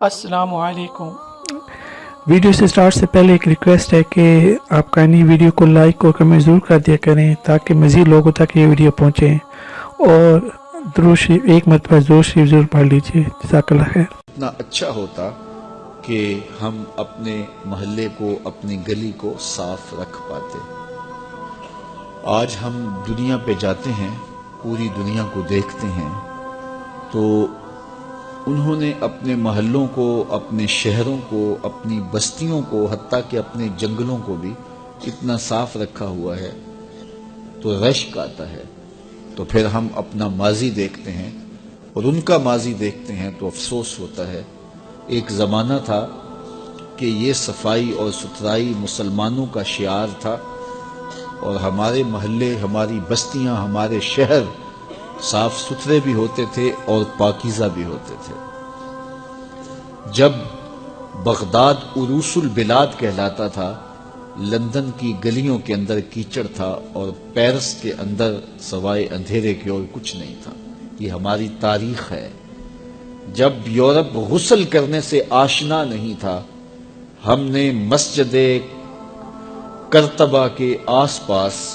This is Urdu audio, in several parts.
السلام علیکم۔ ویڈیو سے سٹارٹ سے پہلے ایک ریکویسٹ ہے کہ آپ کائنڈلی ویڈیو کو لائک اور کمنٹ ضرور کر دیا کریں تاکہ مزید لوگوں تک یہ ویڈیو پہنچے، اور درود شریف ایک مرتبہ درود شریف ضرور پڑھ لیجیے۔ جزاک اللہ خیر۔ اتنا اچھا ہوتا کہ ہم اپنے محلے کو، اپنی گلی کو صاف رکھ پاتے۔ آج ہم دنیا پہ جاتے ہیں، پوری دنیا کو دیکھتے ہیں، تو انہوں نے اپنے محلوں کو، اپنے شہروں کو، اپنی بستیوں کو، حتیٰ کہ اپنے جنگلوں کو بھی اتنا صاف رکھا ہوا ہے تو رشک آتا ہے۔ تو پھر ہم اپنا ماضی دیکھتے ہیں اور ان کا ماضی دیکھتے ہیں تو افسوس ہوتا ہے۔ ایک زمانہ تھا کہ یہ صفائی اور ستھرائی مسلمانوں کا شعار تھا، اور ہمارے محلے، ہماری بستیاں، ہمارے شہر صاف ستھرے بھی ہوتے تھے اور پاکیزہ بھی ہوتے تھے۔ جب بغداد عروس البلاد کہلاتا تھا، لندن کی گلیوں کے اندر کیچڑ تھا اور پیرس کے اندر سوائے اندھیرے کے اور کچھ نہیں تھا۔ یہ ہماری تاریخ ہے۔ جب یورپ غسل کرنے سے آشنا نہیں تھا، ہم نے مسجد کرتبہ کے آس پاس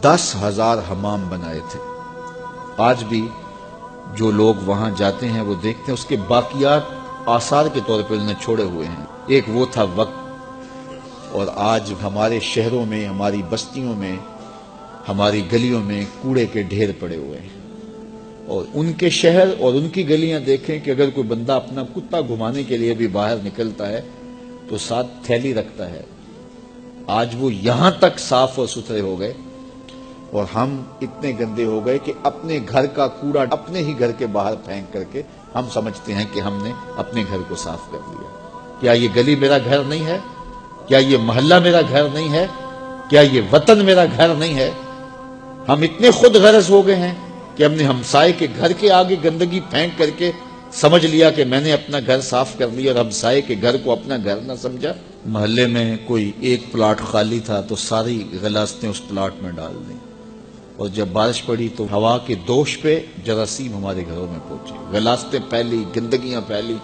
10,000 حمام بنائے تھے۔ آج بھی جو لوگ وہاں جاتے ہیں وہ دیکھتے ہیں اس کے باقیات آثار کے طور پہ انہوں نے چھوڑے ہوئے ہیں۔ ایک وہ تھا وقت، اور آج ہمارے شہروں میں، ہماری بستیوں میں، ہماری گلیوں میں کوڑے کے ڈھیر پڑے ہوئے ہیں۔ اور ان کے شہر اور ان کی گلیاں دیکھیں کہ اگر کوئی بندہ اپنا کتا گھمانے کے لیے بھی باہر نکلتا ہے تو ساتھ تھیلی رکھتا ہے۔ آج وہ یہاں تک صاف اور ستھرے ہو گئے، اور ہم اتنے گندے ہو گئے کہ اپنے گھر کا کوڑا اپنے ہی گھر کے باہر پھینک کر کے ہم سمجھتے ہیں کہ ہم نے اپنے گھر کو صاف کر لیا۔ کیا یہ گلی میرا گھر نہیں ہے؟ کیا یہ محلہ میرا گھر نہیں ہے؟ کیا یہ وطن میرا گھر نہیں ہے؟ ہم اتنے خود غرض ہو گئے ہیں کہ ہم نے ہمسائے کے گھر کے آگے گندگی پھینک کر کے سمجھ لیا کہ میں نے اپنا گھر صاف کر لیا، اور ہمسائے کے گھر کو اپنا گھر نہ سمجھا۔ محلے میں کوئی ایک پلاٹ خالی تھا تو ساری غلاستیں اس پلاٹ میں ڈال دیں، اور جب بارش پڑی تو ہوا کے دوش پہ جراثیم ہمارے گھروں میں پہنچے، غلاستیں پھیلی، گندگیاں پھیلی،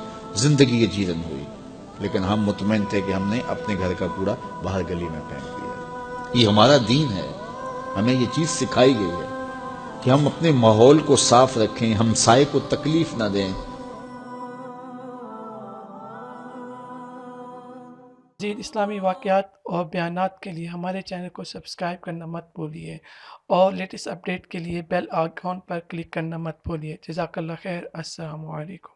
زندگی کی جیرن ہوئی۔ لیکن ہم مطمئن تھے کہ ہم نے اپنے گھر کا کوڑا باہر گلی میں پھینک دیا۔ یہ ہمارا دین ہے، ہمیں یہ چیز سکھائی گئی ہے کہ ہم اپنے ماحول کو صاف رکھیں، ہمسائے کو تکلیف نہ دیں۔ مزید اسلامی واقعات اور بیانات کے لیے ہمارے چینل کو سبسکرائب کرنا مت بھولیے، اور لیٹسٹ اپڈیٹ کے لیے بیل آئیکن پر کلک کرنا مت بھولیے۔ جزاک اللہ خیر۔ السلام علیکم۔